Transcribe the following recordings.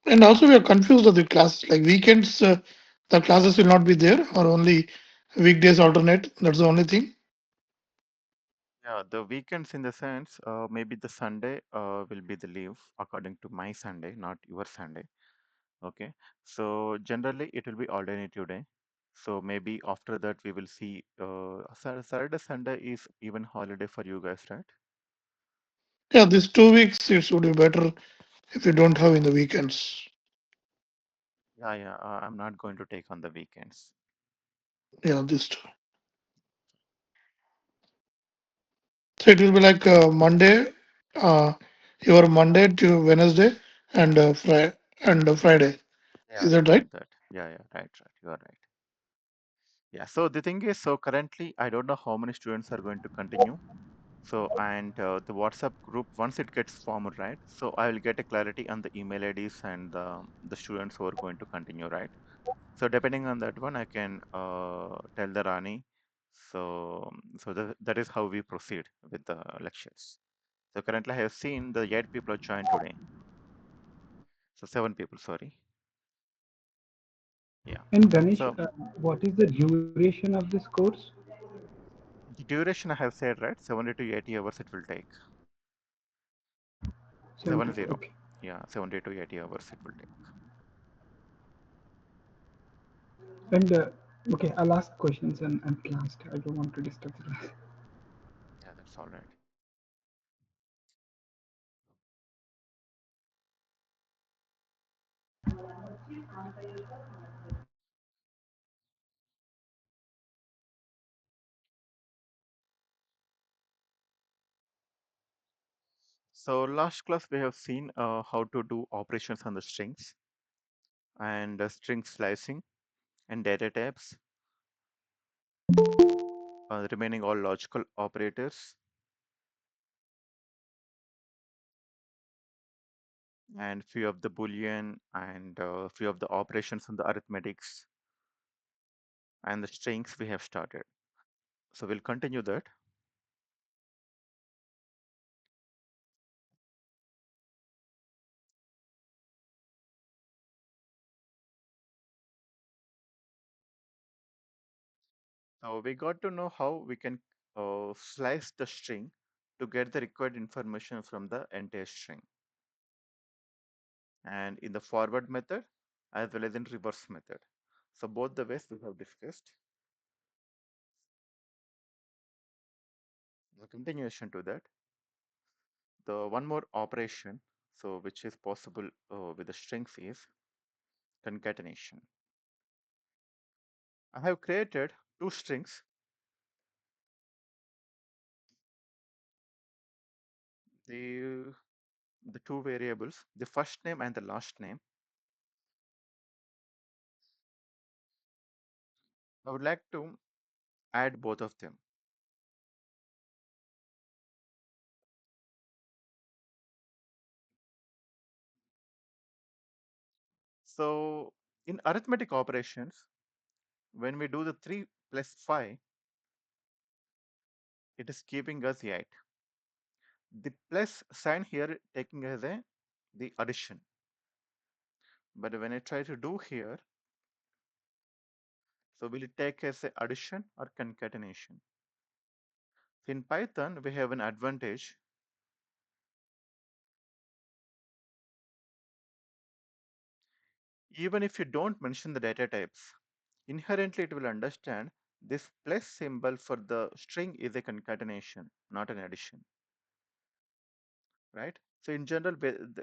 And also, we are confused of the classes. Like weekends, the classes will not be there, or only weekdays alternate. That's the only thing. Yeah, the weekends in the sense, maybe the Sunday will be the leave according to my Sunday, not your Sunday. Okay, so generally it will be alternative day. So maybe after that we will see Saturday, Sunday is even holiday for you guys, right? Yeah, these 2 weeks it would be better if you don't have in the weekends. Yeah, yeah. I'm not going to take on the weekends. Yeah, these two. So it will be like uh, your Monday to Wednesday and Friday. Yeah, Is yeah, that right? like that. Yeah, yeah, right, right. You are right. Yeah. So the thing is, so currently I don't know how many students are going to continue. So and the WhatsApp group once it gets formed, right? So I will get a clarity on the email IDs and the students who are going to continue, right? So depending on that one, I can tell the Rani. So that is how we proceed with the lectures. So currently I have seen the 8 people are joined today. So 7 people, sorry. Yeah. And Danish, So what is the duration of this course? the duration I have said, right? 70 to 80 hours it will take. 70. 70. Okay. Yeah, 70 to 80 hours it will take. And okay, I'll ask questions and at last. I don't want to disturb the class. Yeah, that's all right. So last class we have seen how to do operations on the strings and string slicing and data types, remaining all logical operators and few of the boolean and few of the operations on the arithmetics and the strings we have started. So we'll continue that. So we got to know how we can slice the string to get the required information from the entire string, and in the forward method as well as in reverse method. So both the ways we have discussed. The continuation to that, the one more operation, so which is possible with the strings is concatenation. I have created two strings, the the two variables, the first name and the last name. I would like to add both of them. So in arithmetic operations, when we do the 3 plus 5, it is giving us 8. The plus sign here taking as a the addition. But when I try to do here, so will it take as a addition or concatenation? So in Python, we have an advantage. Even if you don't mention the data types, inherently it will understand this plus symbol for the string is a concatenation, not an addition, right? So in general,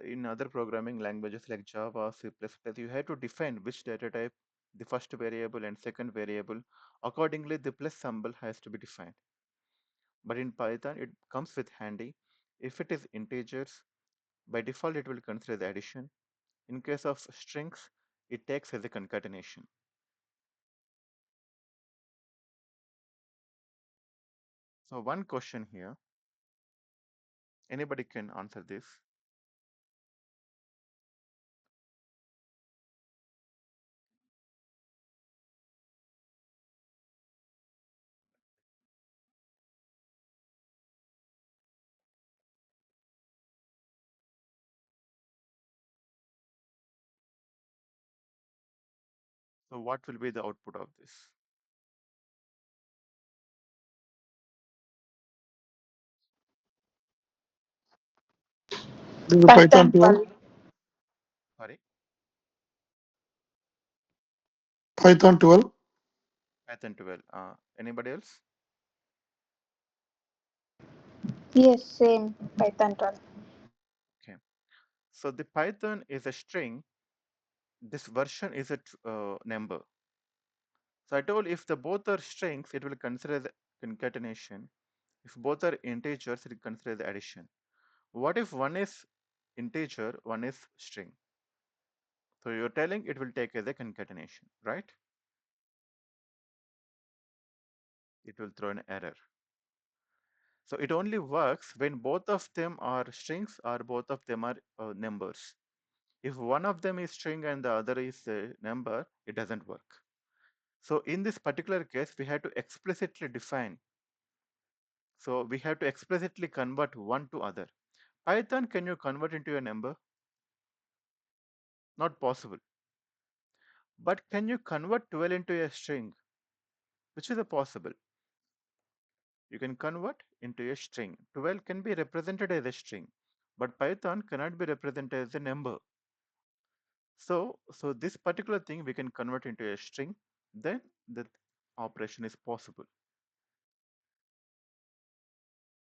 in other programming languages like Java, C++, you have to define which data type, the first variable and second variable. Accordingly, the plus symbol has to be defined. But in Python, it comes with handy. If it is integers, by default, it will consider the addition. In case of strings, it takes as a concatenation. So one question here, anybody can answer this. So what will be the output of this? This is Python Python 12. 12. Sorry, Python 12. Python 12. Anybody else? Yes, same. Python 12. Okay. So the Python is a string. This version is a number. So I told if the both are strings, it will consider the concatenation. If both are integers, it will consider the addition. What if one is integer, one is string? So you're telling it will take as a concatenation, right? It will throw an error. So it only works when both of them are strings or both of them are numbers. If one of them is string and the other is a number, it doesn't work. So in this particular case, we have to explicitly define. So we have to explicitly convert one to other. Python, can you convert into a number? Not possible. But can you convert 12 into a string? Which is a possible. You can convert into a string. 12 can be represented as a string, but Python cannot be represented as a number. So this particular thing we can convert into a string, then the operation is possible.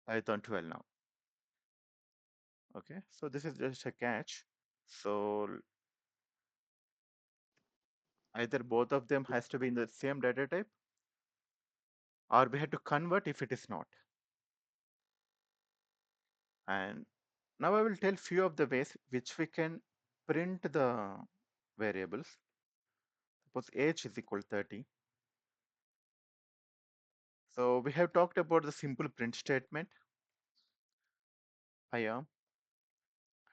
Python 12 now. Okay, so this is just a catch. So either both of them has to be in the same data type, or we have to convert if it is not. And now I will tell few of the ways which we can print the variables. Suppose age is equal 30. So we have talked about the simple print statement. I am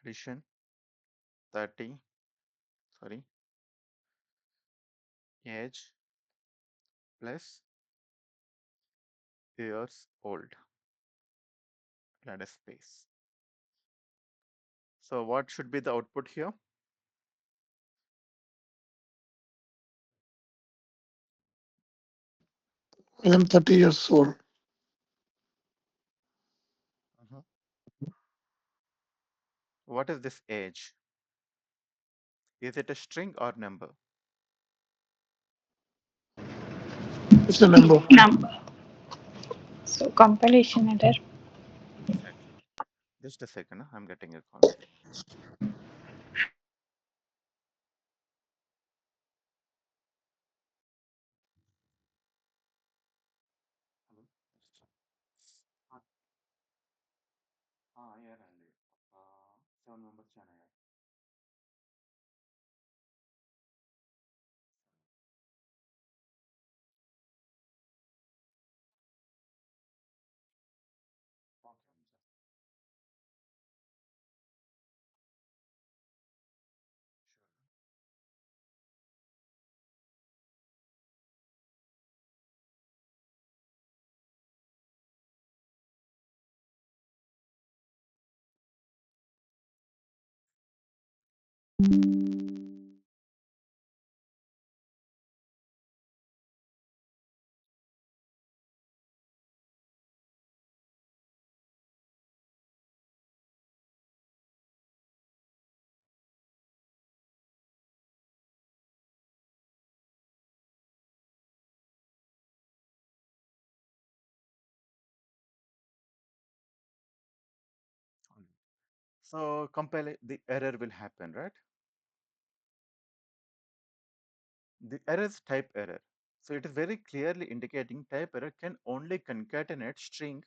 addition 30, sorry, age plus years old, add a space. So what should be the output here? I am 30 years old. Mhm. What is this age? Is it a string or number? It's a number. Number. So compilation error. Exactly. Just a second, I'm getting a call. Hello? Ah, yeah, 7 members channel. So compile the error will happen, right? The error is type error. So it is very clearly indicating type error can only concatenate string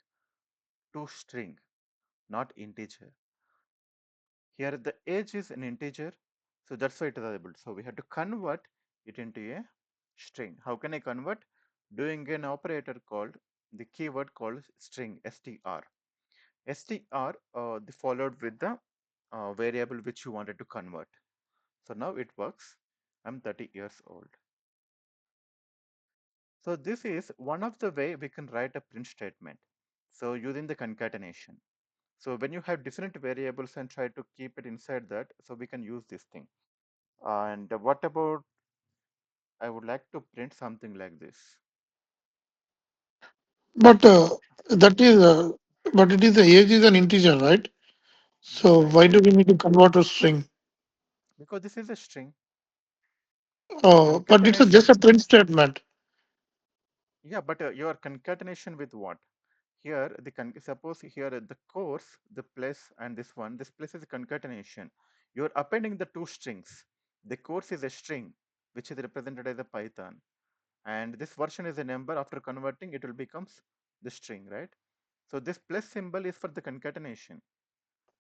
to string, not integer. Here the age is an integer, so that's why it is able. So we have to convert it into a string. How can I convert? Doing an operator called the keyword called string str. Str the followed with the variable which you wanted to convert. So now it works. I'm 30 years old. So this is one of the way we can write a print statement. So using the concatenation. So when you have different variables and try to keep it inside that, so we can use this thing. And what about I would like to print something like this. But that is, but it is the age is an integer, right? That's So right. why do we need to convert to string? Because this is a string. Oh, but it's just Concatenation. a print statement. Yeah, but your concatenation with what? Here, suppose here the course, the plus and this plus is a concatenation. You're appending the two strings. The course is a string, which is represented as a Python. And this version is a number. After converting, it will becomes the string, right? So this plus symbol is for the concatenation.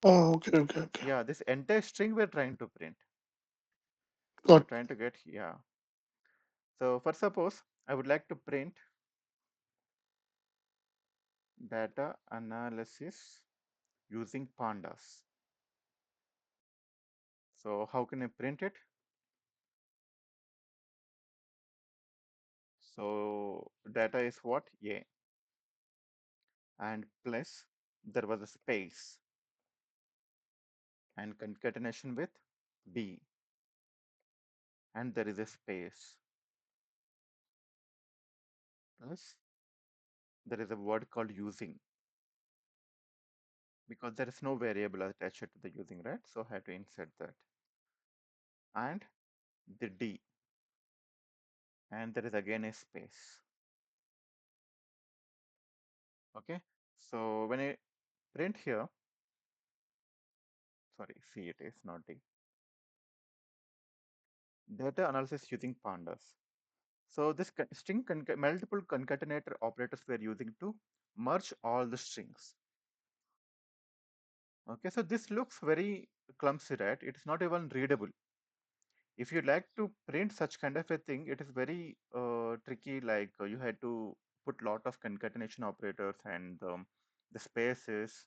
Oh, okay, okay, okay. Yeah, this entire string we're trying to print. We're Got. trying to get, yeah. So for suppose, I would like to print data analysis using pandas. So how can I print it? So data is what? A. And plus there was a space and concatenation with B. And there is a space plus there is a word called using because there is no variable attached to the using, right? So I have to insert that. And the D. And there is again a space. Okay. So when I print here, sorry, C it is not D. Data analysis using pandas. So this multiple concatenator operators we are using to merge all the strings. Okay, so this looks very clumsy, right? It is not even readable. If you like to print such kind of a thing, it is very tricky. Like you had to put lot of concatenation operators and the spaces,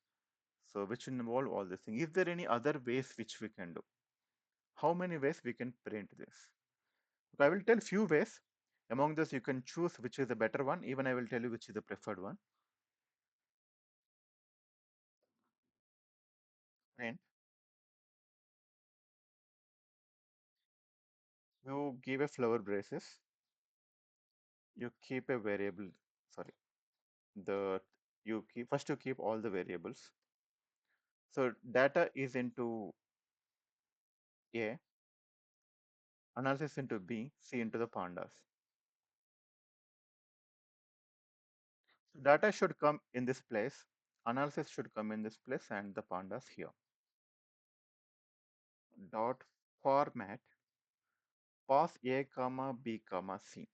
so which involve all this thing. Is there any other ways which we can do? How many ways we can print this? Okay, I will tell few ways. Among those, you can choose which is the better one. Even I will tell you which is the preferred one. Print. You give a flower braces. You keep a variable. Sorry, the you keep first you keep all the variables. So data is into A, analysis into B, C into the pandas. So data should come in this place, analysis should come in this place, and the pandas here. Dot format pass A comma B comma C.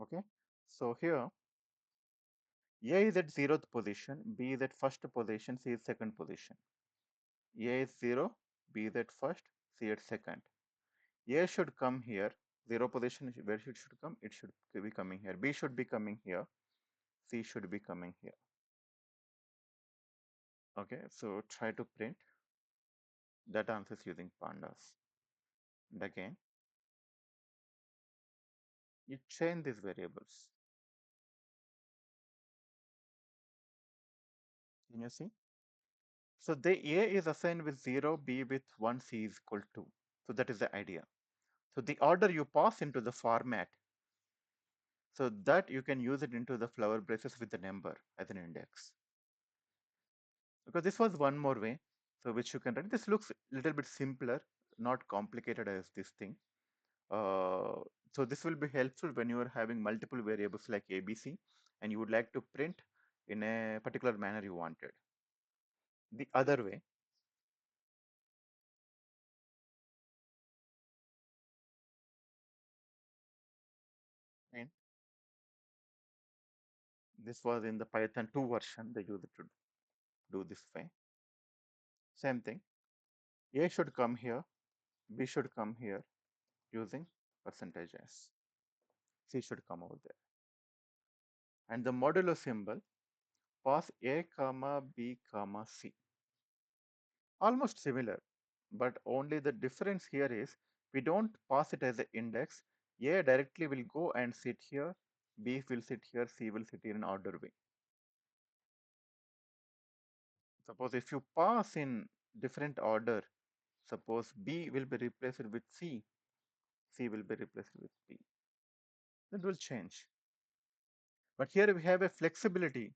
Okay. So here A is at zeroth position, B is at first position, C is second position. A is 0, B is at first, C at second. A should come here, 0 position where it should come, it should be coming here. B should be coming here, C should be coming here. Okay, so try to print that answers using pandas. And again, you change these variables. Can you see? So the A is assigned with 0, B with 1, C is equal to. So that is the idea. So the order you pass into the format, so that you can use it into the flower braces with the number as an index. Because this was one more way, so which you can run. This looks a little bit simpler, not complicated as this thing. Uh, so this will be helpful when you are having multiple variables like ABC and you would like to print in a particular manner you wanted. The other way, and this was in the Python 2 version, they used it to do this way. Same thing. A should come here, B should come here using percentage %s. C should come over there. And the modulo symbol pass A comma B comma C. Almost similar, but only the difference here is we don't pass it as an index. A directly will go and sit here, B will sit here, C will sit here in order way. Suppose if you pass in different order, suppose B will be replaced with C, C will be replaced with P. That will change. But here we have a flexibility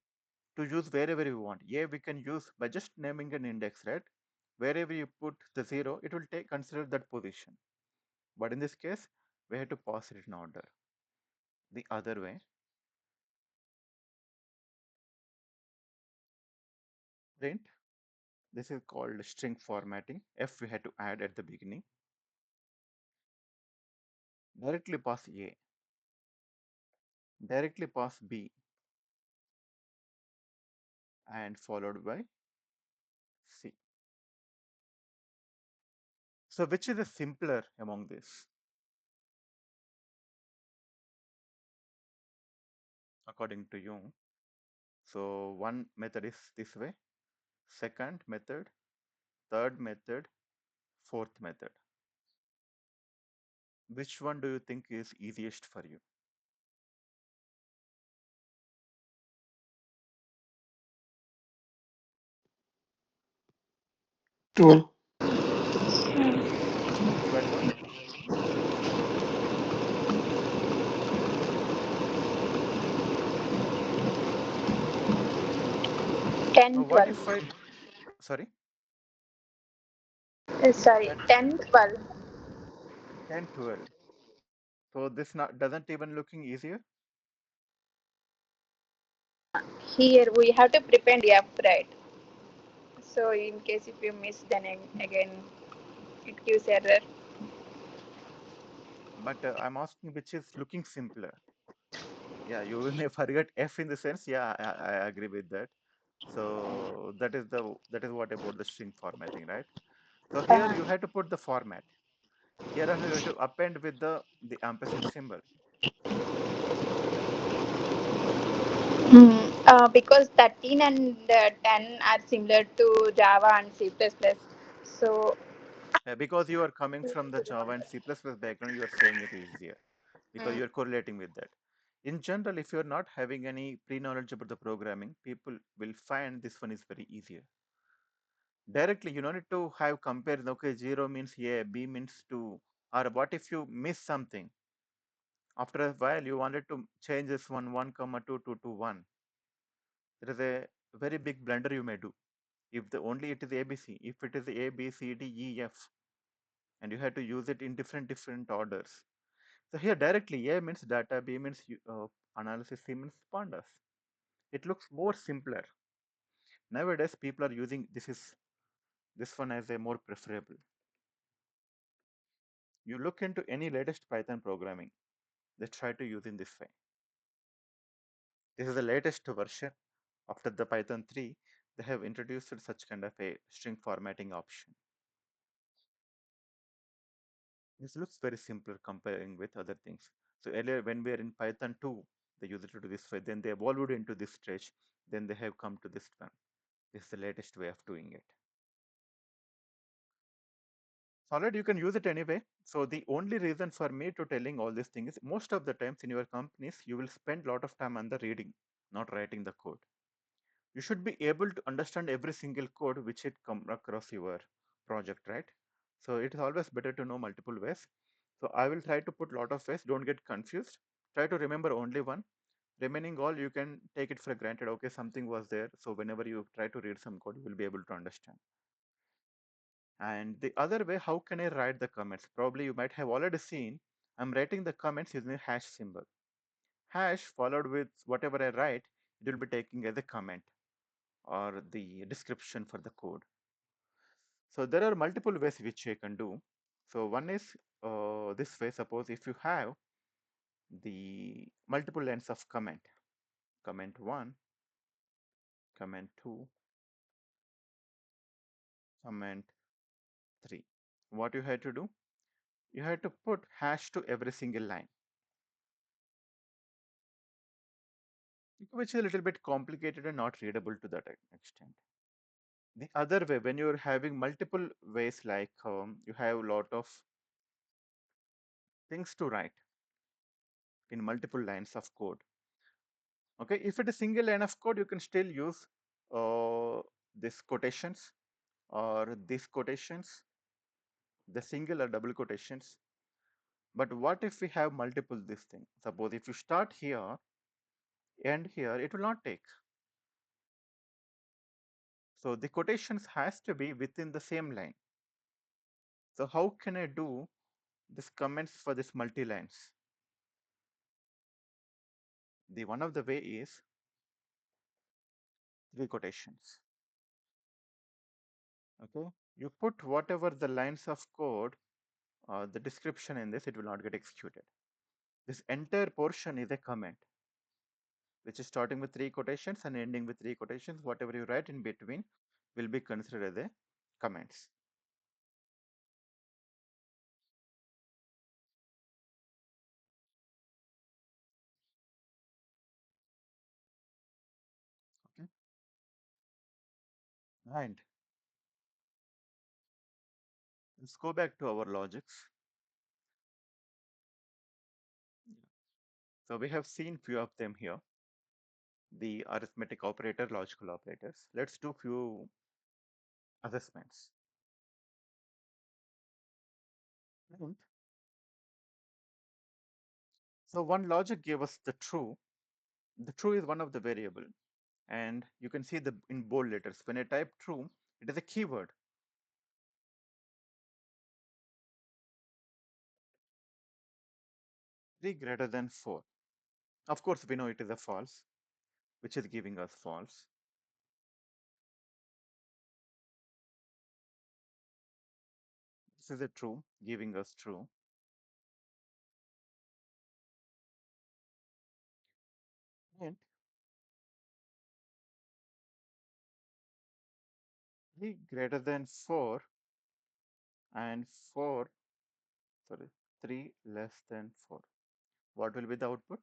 to use wherever we want. Yeah, we can use by just naming an index, right? Wherever you put the zero, it will take consider that position. But in this case, we have to pass it in order. The other way, print. This is called string formatting. F we had to add at the beginning. Directly pass A. Directly pass B, and followed by C. So which is the simpler among this, according to you? So one method is this way, second method, third method, fourth method. Which one do you think is easiest for you? 12. 12 what? 10, What 12. if I, sorry, Sorry, 10, 10, 12. 10, 12. So this not doesn't even looking easier. Here we have to prepare F, right? So in case if you miss, then again it gives error. But I'm asking which is looking simpler. Yeah, you may forget F in the sense. Yeah, I agree with that. So that is what about the string formatting, right? So here Uh, you have to put the format. Here you have to append with the ampersand symbol. because 13 and 10 are similar to Java and C++. So, Because you are coming from the Java and C++ background, you are saying it easier because mm, you are correlating with that. In general, if you are not having any pre-knowledge about the programming, people will find this one is very easier. Directly, you don't need to have compared, okay, 0 means A, B means 2, or what if you miss something? After a while, you wanted to change this one, 1 comma 2 to 1. There is a very big blunder you may do. If the only it is ABC, if it is A, B, C, D, E, F, and you have to use it in different orders. So here directly A means data, B means analysis, C means pandas. It looks more simpler. Nowadays, people are using this one as a more preferable. You look into any latest Python programming, they try to use in this way. This is the latest version. After the Python 3, they have introduced such kind of a string formatting option. This looks very simpler comparing with other things. So earlier when we are in Python 2, they used it to do this way, then they evolved into this stage, then they have come to this one. This is the latest way of doing it. Solid, you can use it anyway. So the only reason for me to telling all these things is most of the times in your companies, you will spend a lot of time on the reading, not writing the code. You should be able to understand every single code which it come across your project, right? So it is always better to know multiple ways. So I will try to put a lot of ways. Don't get confused. Try to remember only one. Remaining all you can take it for granted. Okay, something was there. So whenever you try to read some code, you will be able to understand. And the other way, how can I write the comments? Probably you might have already seen I'm writing the comments using a hash symbol. Hash followed with whatever I write, it will be taking as a comment or the description for the code. So there are multiple ways which you can do. So one is this way. Suppose if you have the multiple lines of comment, comment 1, comment 2, comment 3. What you had to do? You had to put hash to every single line, which is a little bit complicated and not readable to that extent. The other way, when you're having multiple ways, like you have a lot of things to write in multiple lines of code. Okay, if it is single line of code, you can still use this quotations or these quotations, the single or double quotations. But what if we have multiple this thing? Suppose if you start here, end here, it will not take. So the quotations has to be within the same line. So how can I do this comments for this multi-lines? The one of the way is three quotations. Okay, you put whatever the lines of code, the description in this, it will not get executed. This entire portion is a comment, which is starting with three quotations and ending with three quotations. Whatever you write in between will be considered as a comments. Okay, and let's go back to our logics. So we have seen few of them here, the arithmetic operator, logical operators. Let's do few assessments. And so one logic gave us the true. The true is one of the variable, and you can see the in bold letters. When I type true, it is a keyword. 3 greater than 4. Of course, we know it is a false, which is giving us false. This is a true, giving us true. And 3 greater than 4 and 4, sorry, 3 less than 4. What will be the output?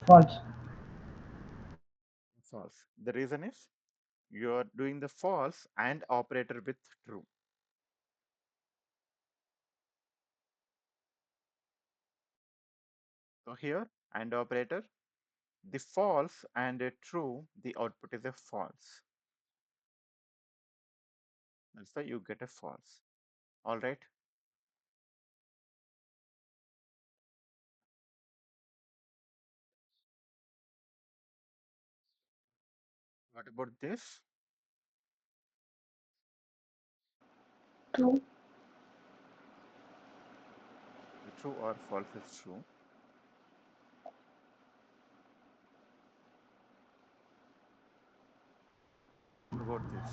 False. False. The reason is you are doing the false and operator with true. So here, and operator, the false and a true, the output is a false. That's why you get a false. All right. What about this? True. The true or false is true. What about this?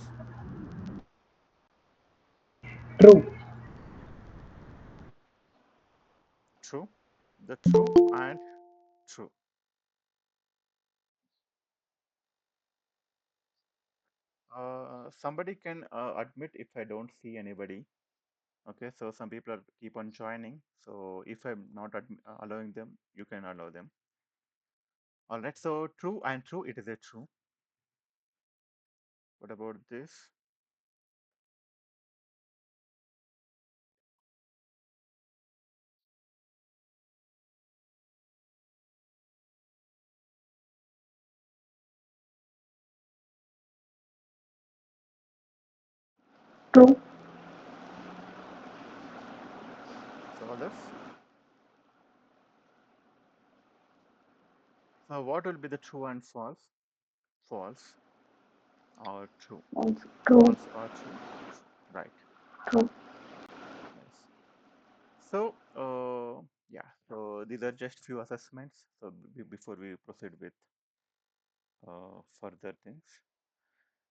True. True. The true and true. Somebody can admit if I don't see anybody. Okay, so some people are keep on joining. So if I'm not allowing them, you can allow them. All right, so true and true, it is a true. What about this? True. So others. So what will be the true and false? False or true? Also true. False or true? True. Right. True. Nice. So yeah. So these are just few assessments. So before we proceed with further things.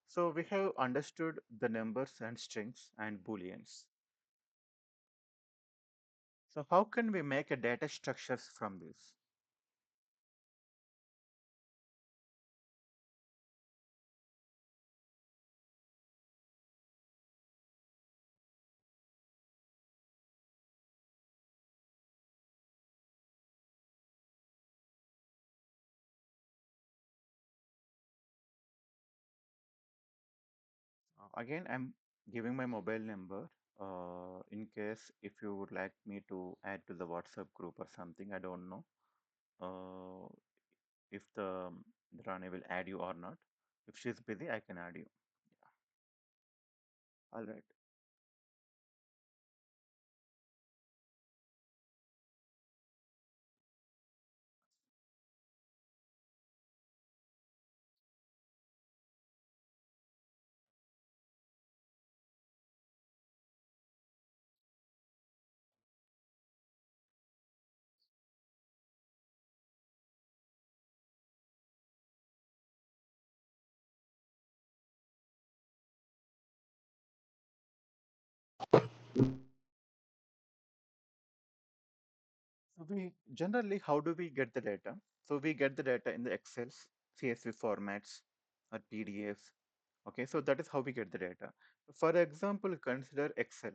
So we have understood the numbers and strings and booleans. So how can we make a data structures from this? Again, I'm giving my mobile number in case if you would like me to add to the WhatsApp group or something. I don't know uh, if the Rani will add you or not. If she's busy, I can add you. All right. So we generally, how do we get the data? So we get the data in the Excels, CSV formats, or PDFs. Okay, so that is how we get the data. For example, consider Excel.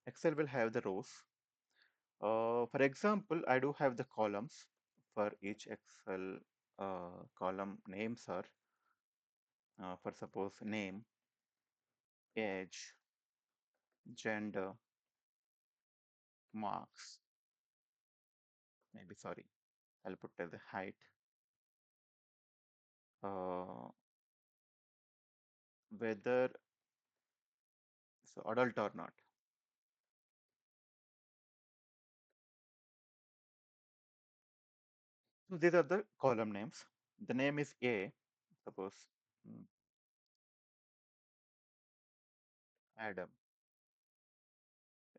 Excel will have the rows. For example, I do have the columns for each Excel column names are for suppose name, age, gender, marks, maybe sorry, I'll put as the height, uh, whether so adult or not. So these are the column names. The name is A, suppose mm, Adam,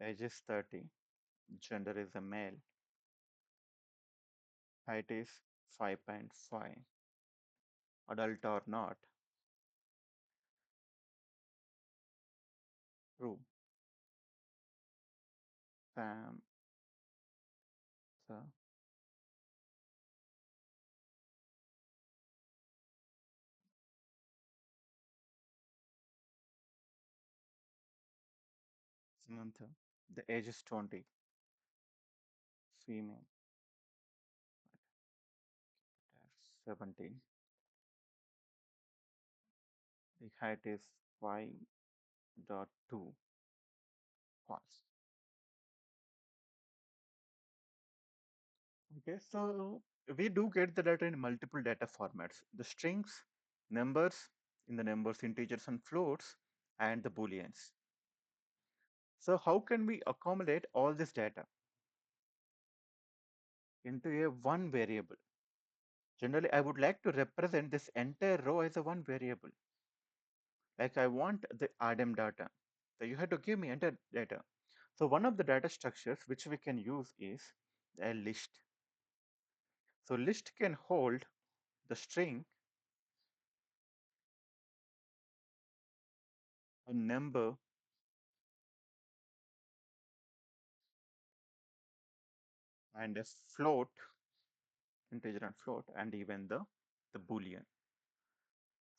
age is 30, gender is a male, height is 5.5, adult or not, true, Sam, so Samantha, the age is 20, female, 17, the height is 5.2, false. Okay, so we do get the data in multiple data formats. The strings, numbers, in the numbers, integers and floats, and the booleans. So how can we accommodate all this data into a one variable? Generally, I would like to represent this entire row as a one variable. Like I want the Adam data. So you have to give me entire data. So one of the data structures which we can use is a list. So list can hold the string, a number, and a float, integer and float, and even the boolean.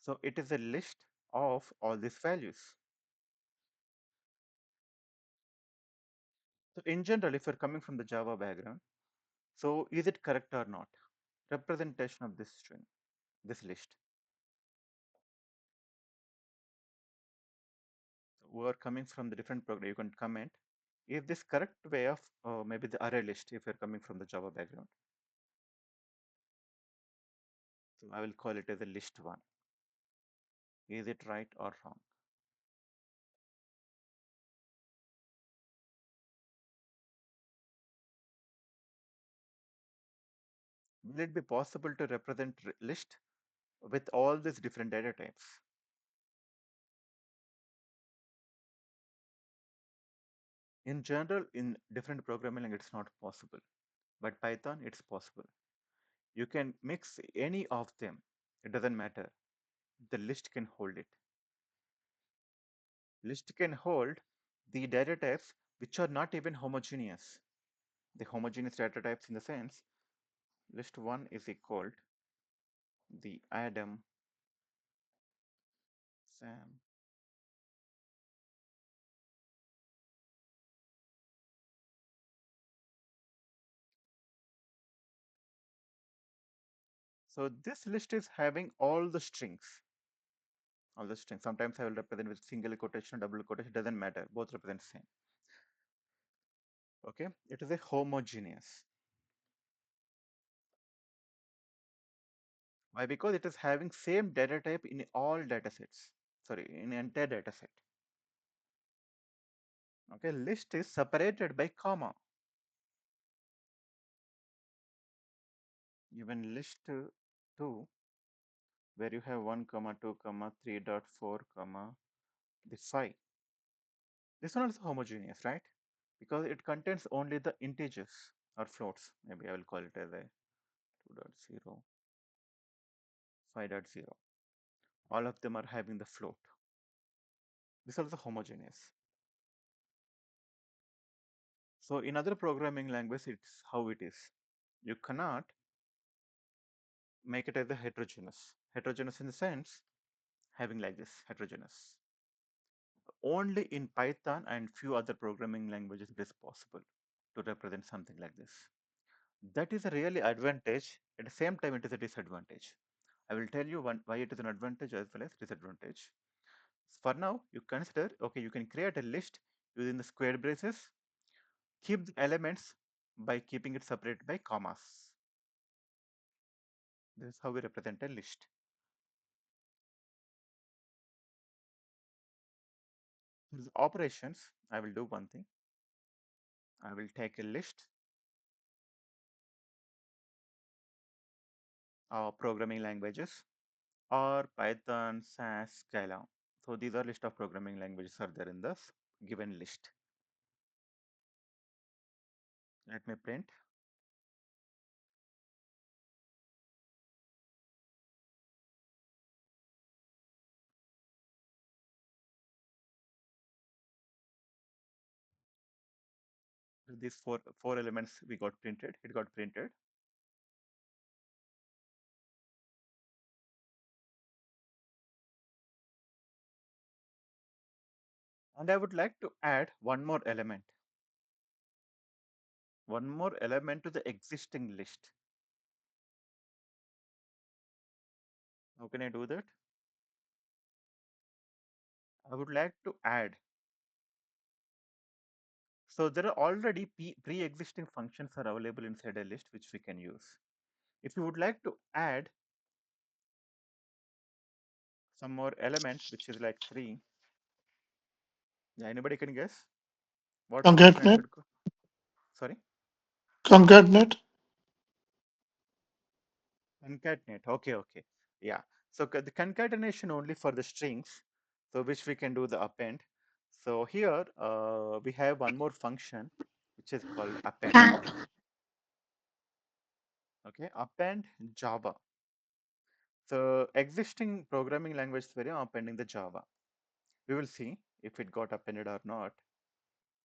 So it is a list of all these values. So in general, if you're coming from the Java background, so is it correct or not? Representation of this string, this list. Who are coming from the different program, you can comment. Is this correct way of maybe the array list if you're coming from the Java background? So I will call it as a list one. Is it right or wrong? Will it be possible to represent list with all these different data types? In general, in different programming language, it's not possible, but Python, it's possible. You can mix any of them. It doesn't matter. The list can hold it. List can hold the data types which are not even homogeneous. The homogeneous data types in the sense list 1 is equal the Adam, Sam. So this list is having all the strings. All the strings. Sometimes I will represent with single quotation, double quotation, doesn't matter. Both represent same. Okay, it is a homogeneous. Why? Because it is having same data type in all data sets. Sorry, in entire data set. Okay, list is separated by comma. Even list 2, where you have 1 comma 2 comma 3.4 comma the 5. This one is homogeneous, right? Because it contains only the integers or floats. Maybe I will call it as a 2.0, 5.0. All of them are having the float. This is also homogeneous. So in other programming language, it's how it is. You cannot make it as a heterogeneous. Heterogeneous in the sense having like this heterogeneous. Only in Python and few other programming languages it is possible to represent something like this. That is a really advantage. At the same time, it is a disadvantage. I will tell you why it is an advantage as well as disadvantage. For now, you consider, okay, you can create a list using the square braces, keep the elements by keeping it separate by commas. This is how we represent a list. For the operations, I will do one thing. I will take a list of programming languages or Python, SAS, Scala. So these are list of programming languages are there in this given list. Let me print. These four elements we got printed. It got printed. And I would like to add one more element. One more element to the existing list. How can I do that? I would like to add. So there are already pre-existing functions are available inside a list which we can use. If you would like to add some more element, which is like 3, yeah, anybody can guess what function I Concatenate. should go? Sorry, Concatenate. concatenate. Okay. Yeah. So the concatenation only for the strings, so which we can do the append. So here we have one more function which is called append. Okay, append Java. So existing programming language is very appending the Java. We will see if it got appended or not.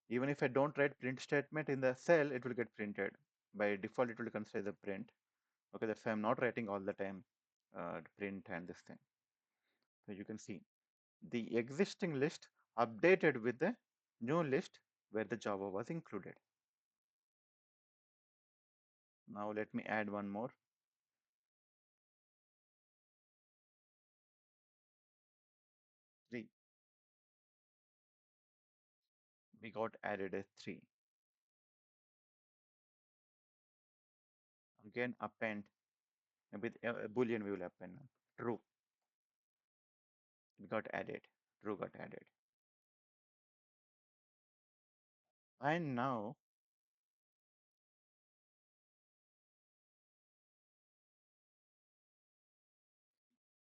Even if I don't write print statement in the cell, it will get printed. By default, it will consider the print. Okay, that's why I'm not writing all the time print and this thing. So you can see the existing list updated with the new list where the Java was included. Now let me add one more. 3. We got added a 3. Again append with a boolean we will append true. We got added. True got added. And now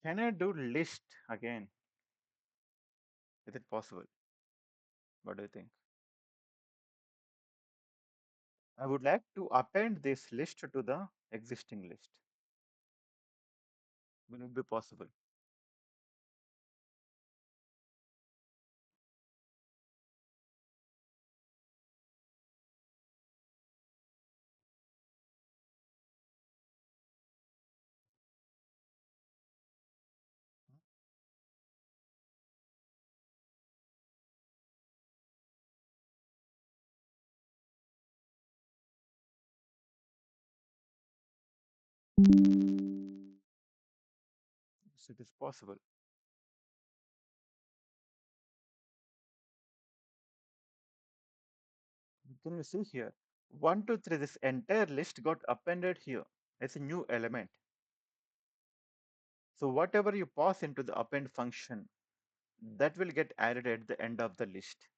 can I do list again? Is it possible? What do you think? I would like to append this list to the existing list. Will it be possible? Yes, it is possible. Can you see here? 1, 2, 3, this entire list got appended here as a new element. So whatever you pass into the append function, that will get added at the end of the list.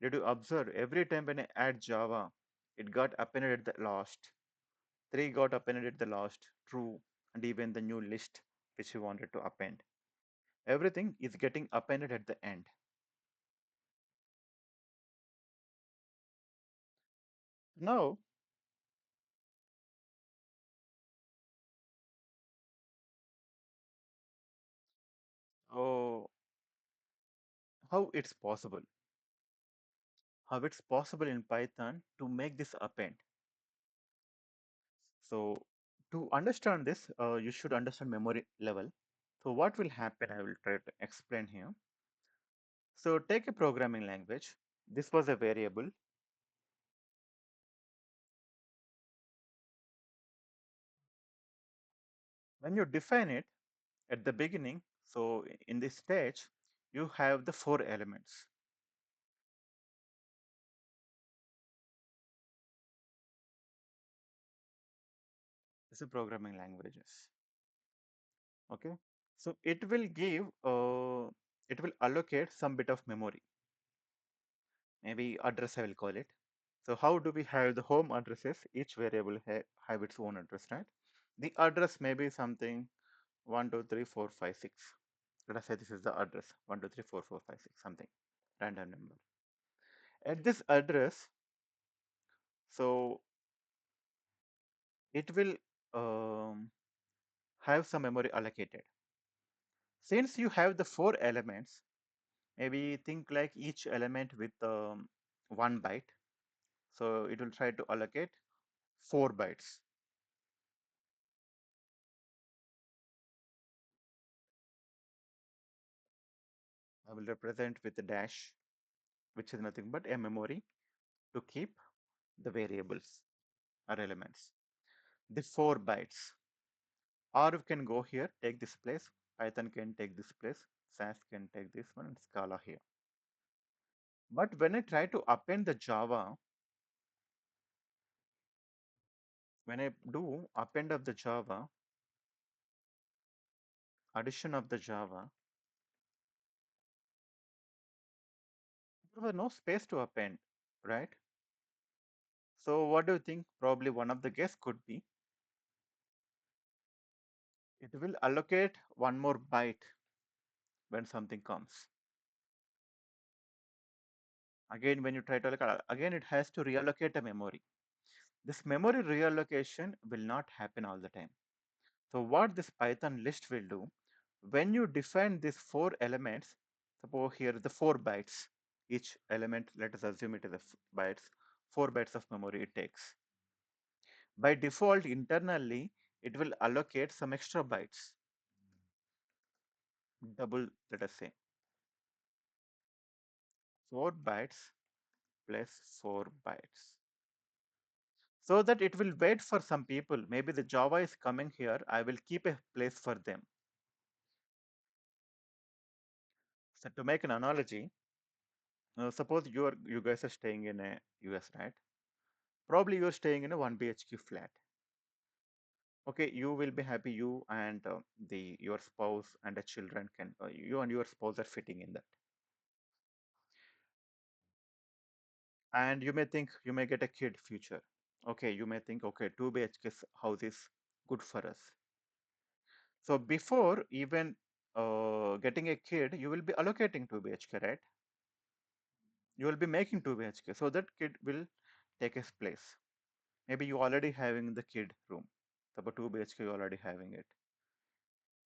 Did you observe every time when I add Java, it got appended at the last. 3 got appended at the last, true, and even the new list which we wanted to append. Everything is getting appended at the end. Now, oh, how it's possible? How it's possible in Python to make this append? So, to understand this, you should understand memory level. So, what will happen? I will try to explain here. So, take a programming language. This was a variable. When you define it at the beginning, so in this stage, you have the 4 elements. This is programming languages. Okay. So it will allocate some bit of memory. Maybe address I will call it. So how do we have the home addresses? Each variable have its own address, right? The address may be something 1, 2, 3, 4, 5, 6. Let us say this is the address 1, 2, 3, 4, 4, 5, 6, something random number. At this address, so it will have some memory allocated. Since you have the 4 elements, maybe think like each element with 1 byte. So it will try to allocate 4 bytes. I will represent with a dash, which is nothing but a memory to keep the variables or elements. The 4 bytes. R can go here, take this place. Python can take this place. SAS can take this one and Scala here. But when I try to append the Java, when I do append of the Java, addition of the Java, there was no space to append, right? So what do you think? Probably one of the guess could be it will allocate one more byte when something comes. Again, when you try to allocate, again it has to reallocate a memory. This memory reallocation will not happen all the time. So what this Python list will do, when you define these 4 elements, suppose here the 4 bytes, each element, let us assume it is a bytes, 4 bytes of memory it takes. By default, internally, it will allocate some extra bytes, double, let us say, 4 bytes plus 4 bytes. So that it will wait for some people. Maybe the Java is coming here. I will keep a place for them. So to make an analogy, suppose you guys are staying in a US, right? Probably you're staying in a 1 BHK flat. Okay, you will be happy. You and the your spouse and the children can. You and your spouse are fitting in that. And you may think you may get a kid future. Okay, you may think okay, 2 BHK house is good for us. So before even getting a kid, you will be allocating 2 BHK, right? You will be making 2 BHK. So that kid will take his place. Maybe you already having the kid room. Suppose 2 BHK you already having it.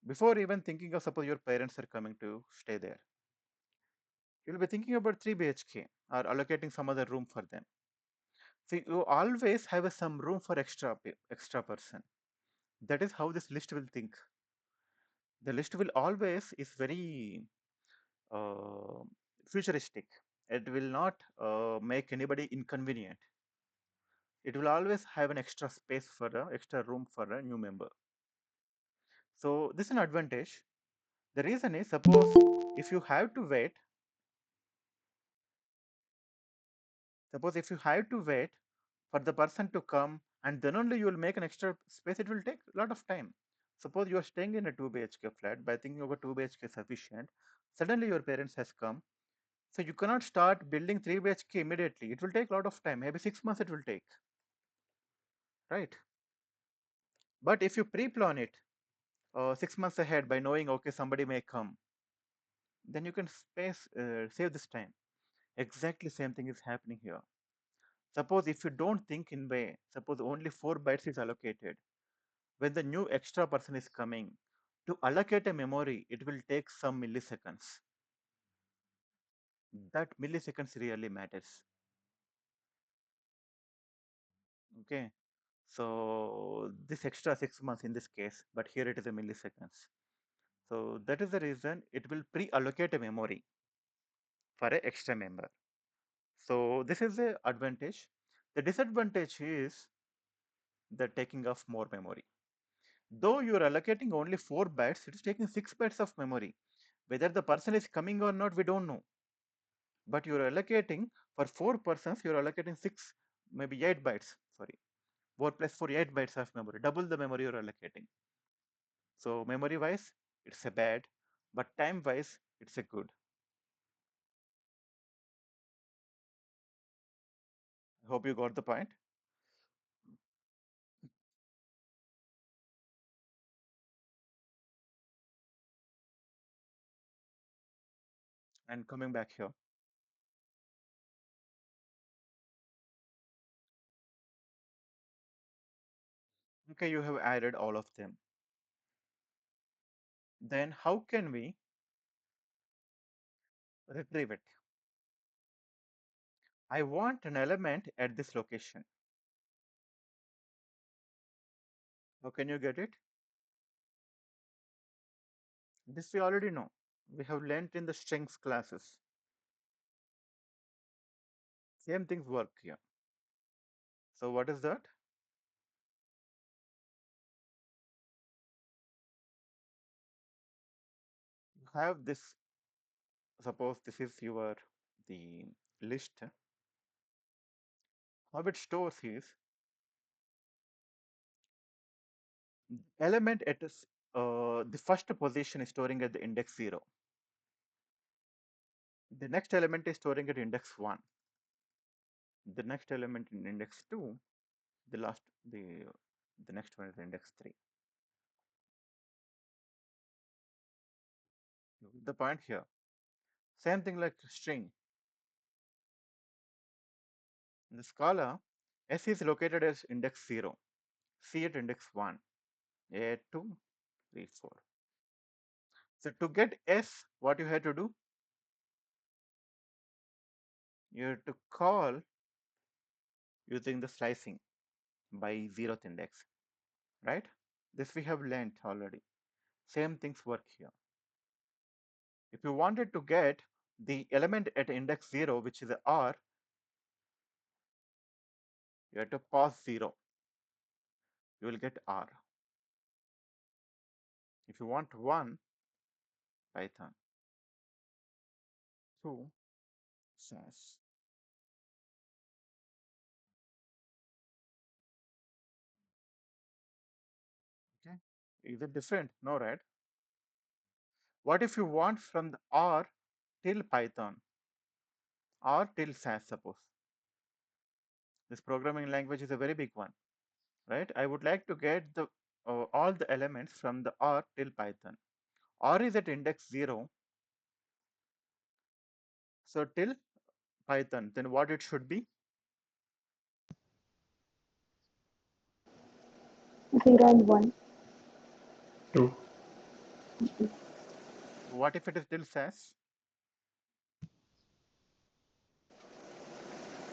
Before even thinking of suppose your parents are coming to stay there, you'll be thinking about 3 BHK or allocating some other room for them. So you always have some room for extra person. That is how this list will think. The list will always is very uh, futuristic. It will not make anybody inconvenient. It will always have an extra space for a extra room for a new member. So this is an advantage. The reason is suppose if you have to wait, suppose if you have to wait for the person to come and then only you will make an extra space, it will take a lot of time. Suppose you are staying in a 2 BHK flat by thinking over 2 BHK sufficient. Suddenly your parents has come. So you cannot start building 3 BHK immediately. It will take a lot of time. Maybe 6 months it will take, right? But if you pre-plan it 6 months ahead by knowing, okay, somebody may come, then you can save this time. Exactly same thing is happening here. Suppose if you don't think in way, suppose only 4 bytes is allocated. When the new extra person is coming, to allocate a memory, it will take some milliseconds. That milliseconds really matters. Okay. So this extra 6 months in this case, but here it is a milliseconds. So that is the reason it will pre-allocate a memory for an extra member. So this is the advantage. The disadvantage is the taking of more memory. Though you are allocating only 4 bytes, it is taking 6 bytes of memory. Whether the person is coming or not, we don't know. But you are allocating for 4 persons, you are allocating 6, maybe 8 bytes. Sorry, 4 plus 4, 8 bytes of memory, double the memory you are allocating. So memory wise, it's a bad, but time wise, it's a good. I hope you got the point. And coming back here, okay, you have added all of them. Then how can we retrieve it? I want an element at this location. How can you get it? This we already know. We have learnt in the strings classes. Same things work here. So what is that? You have this, suppose this is your the list. How it stores is element at the first position is storing at the index 0. The next element is storing at index 1. The next element in index 2. The last the next one is index 3. The point here. Same thing like string. In the Scala, S is located as index 0, C at index 1, A at 2, 3, 4. So to get S, what you have to do? You have to call using the slicing by 0th index, right? This we have learned already. Same things work here. If you wanted to get the element at index 0, which is a R, you have to pause 0. You will get R. If you want 1, Python. 2, SAS. Okay. Is it different? No, right? What if you want from the R till Python or till SAS, suppose? This programming language is a very big one, right? I would like to get the all the elements from the R till Python. R is at index 0, so till Python, then what it should be? 0 and 1. 2. What if it is till SAS?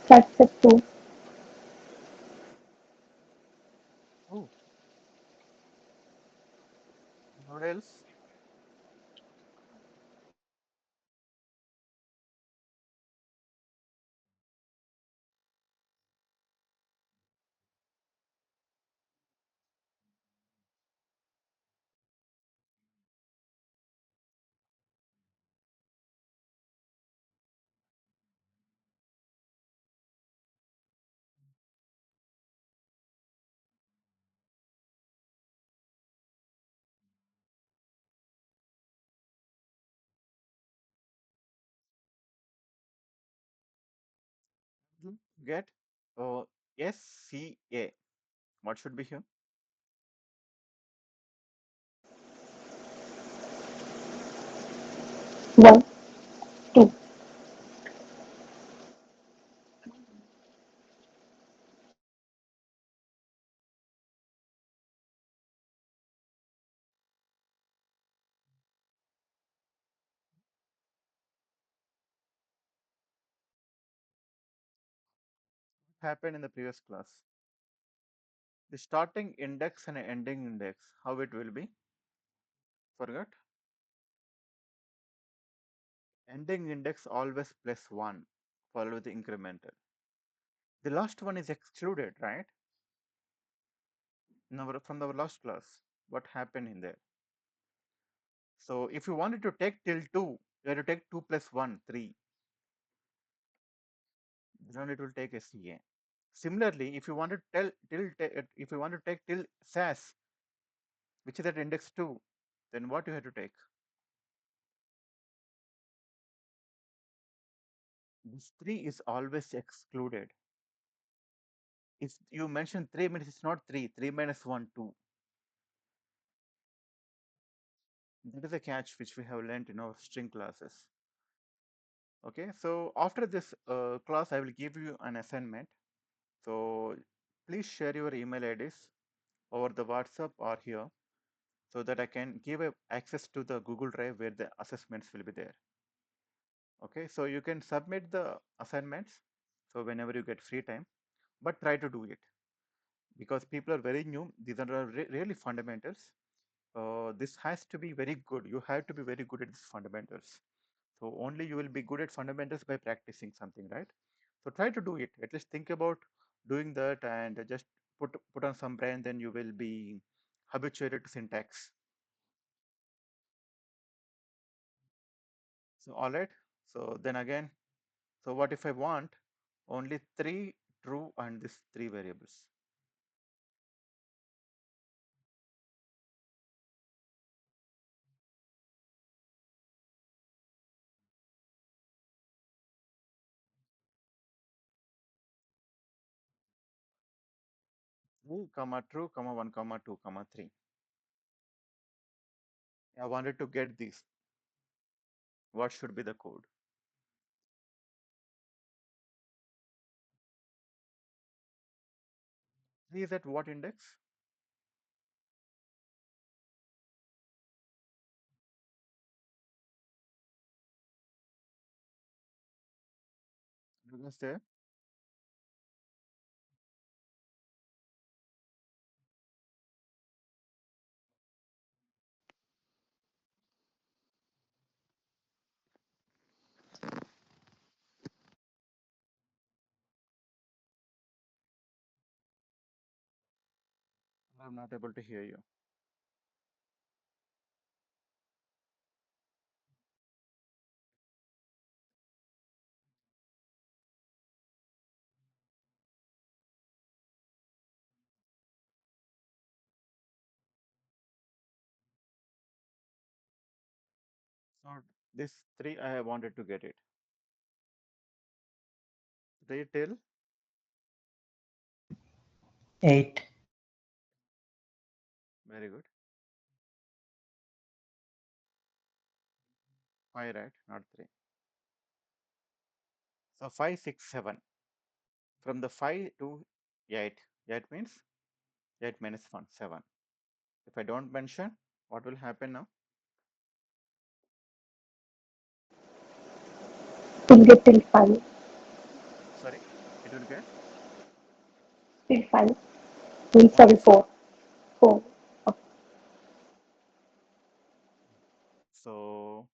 That's a 2. Oh, what else? Get SCA. What should be here? One, two. Happened in the previous class. The starting index and ending index, how it will be? Forgot. Ending index always plus 1, followed with the incremental. The last one is excluded, right? Now, from the last class, what happened in there? So if you wanted to take till 2, you have to take 2 plus 1, 3. Then it will take SCA. Similarly, if you want to tell till if you want to take till SAS, which is at index 2, then what you have to take? This 3 is always excluded. If you mention 3 means it's not 3, 3 minus 1, 2. That is a catch which we have learned in our string classes. Okay, so after this class, I will give you an assignment. So please share your email IDs over the WhatsApp or here so that I can give access to the Google Drive where the assessments will be there. Okay, so you can submit the assignments so whenever you get free time, but try to do it because people are very new. These are really fundamentals. This has to be very good. You have to be very good at these fundamentals. So only you will be good at fundamentals by practicing something, right? So try to do it. At least think about doing that and just put on some brain. Then you will be habituated to syntax. So all right. So then again, so what if I want only 3 true and these 3 variables? True, comma true, comma 1, comma 2, comma 3. I wanted to get this. What should be the code? 3 is at what index? You can say I'm not able to hear you. So this 3 I wanted to get it. 3 till 8. very good. 5, right? Not 3. So 5, 6, 7. From the 5 to 8. 8 means 8 minus 1, 7. If I don't mention, what will happen now? We'll get till 5. Sorry, it will get Till 5. We'll only sorry 4. 4. 4. Okay. So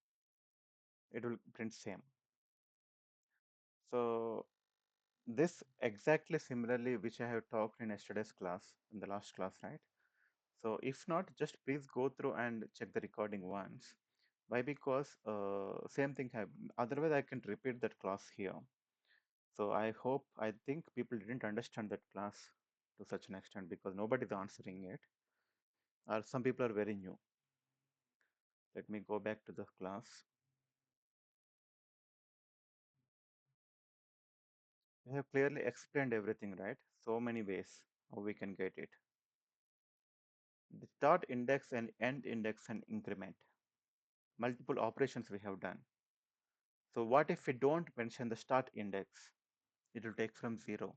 it will print same. So this exactly similarly which I have talked in yesterday's class, in the last class, right? So if not, just please go through and check the recording once. Why? Because same thing happened. Otherwise, I can repeat that class here. So I think people didn't understand that class to such an extent because nobody is answering it, or some people are very new. Let me go back to the class. We have clearly explained everything, right? So many ways how we can get it. The start index and end index and increment. Multiple operations we have done. So what if we don't mention the start index? It will take from 0.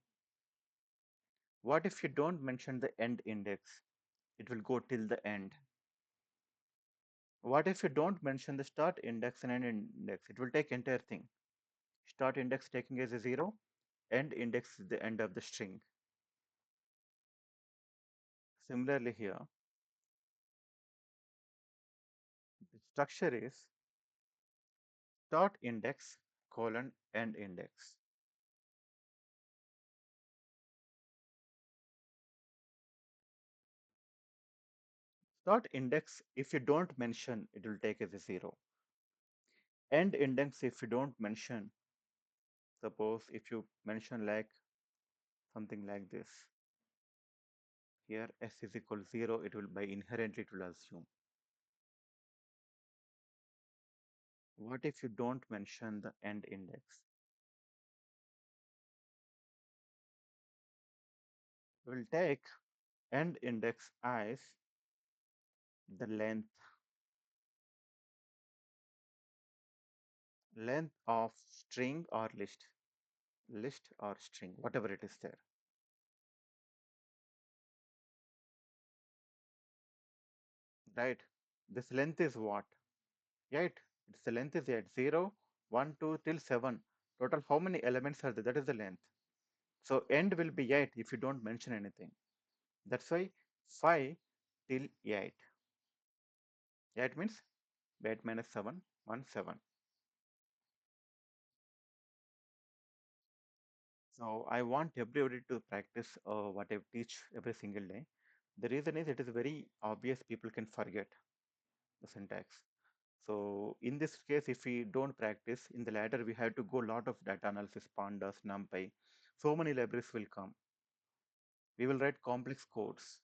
What if you don't mention the end index? It will go till the end. What if you don't mention the start index and end index? It will take entire thing. Start index taking as a 0, end index is the end of the string. Similarly here, the structure is start index colon end index. Start index, if you don't mention, it will take as a 0. End index, if you don't mention, suppose if you mention like something like this, here s is equal 0, it will by inherently it will assume. What if you don't mention the end index? It will take end index as the length of string or list or string, whatever it is there. Right? This length is what? Right? It's the length is at 0, 1, 2 till 7. Total how many elements are there? That is the length. So end will be 8 if you don't mention anything. That's why 5 till 8. 8 means 8 minus 7, 1, 7. So I want everybody to practice what I teach every single day. The reason is it is very obvious people can forget the syntax. So in this case, if we don't practice, in the latter we have to go a lot of data analysis, pandas, numpy. So many libraries will come. We will write complex codes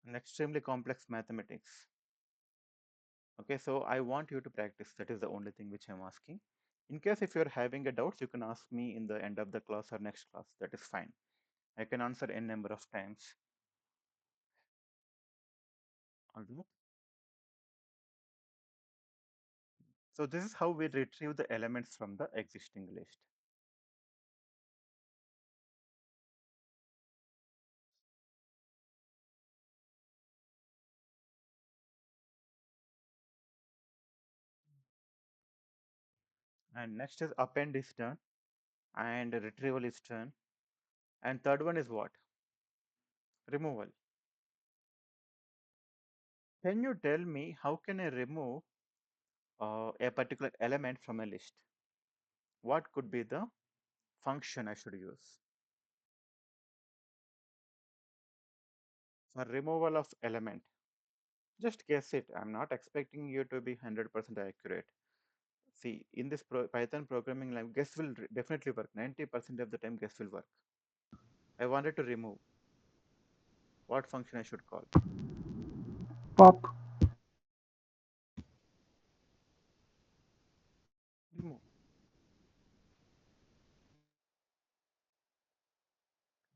and extremely complex mathematics. Okay, so I want you to practice. That is the only thing which I'm asking. In case if you're having a doubts, you can ask me in the end of the class or next class. That is fine. I can answer n number of times. Alright. So this is how we retrieve the elements from the existing list. And next is append is done and retrieval is done. And third one is what? Removal. Can you tell me how can I remove a particular element from a list? What could be the function I should use for removal of element? Just guess it. I'm not expecting you to be 100% accurate. See, in this Python programming language, guess will definitely work. 90% of the time, guess will work. I wanted to remove. What function I should call? Pop. Remove.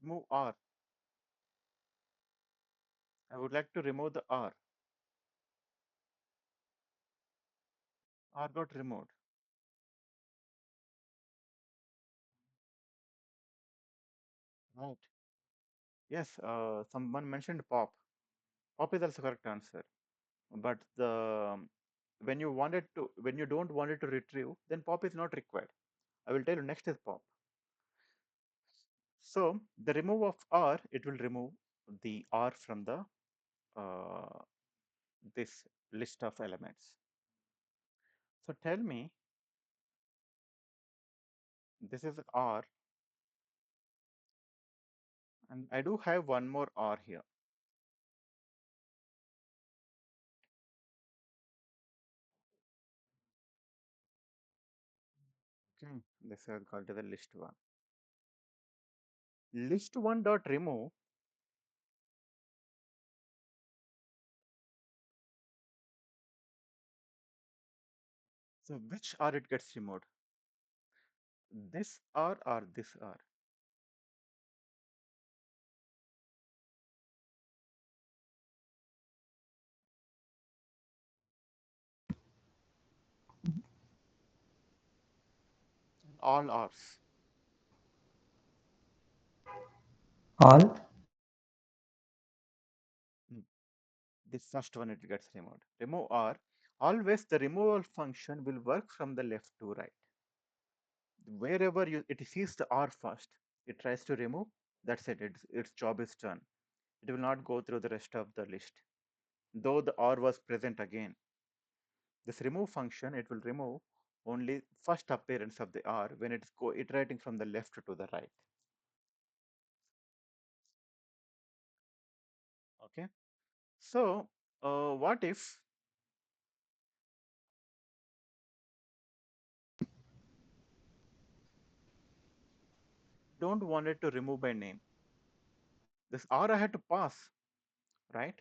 Remove R. I would like to remove the R. R got removed. Right. Yes, someone mentioned pop. Pop is also correct answer. But the when you don't want it to retrieve, then pop is not required. I will tell you next is pop. So the remove of R, it will remove the R from the uh, this list of elements. So tell me, this is R, and I do have one more R here. Okay, this is called the list one. List one dot remove. So which R it gets removed? This R or this R? All R's. All. Mm, this first one it gets removed. Remove R. Always the removal function will work from the left to right. Wherever it sees the R first, it tries to remove. That's it. Its job is done. It will not go through the rest of the list. Though the R was present again, this remove function, it will remove only first appearance of the R when it's iterating from the left to the right. Okay. So what if don't want it to remove by name? This R I had to pass, right?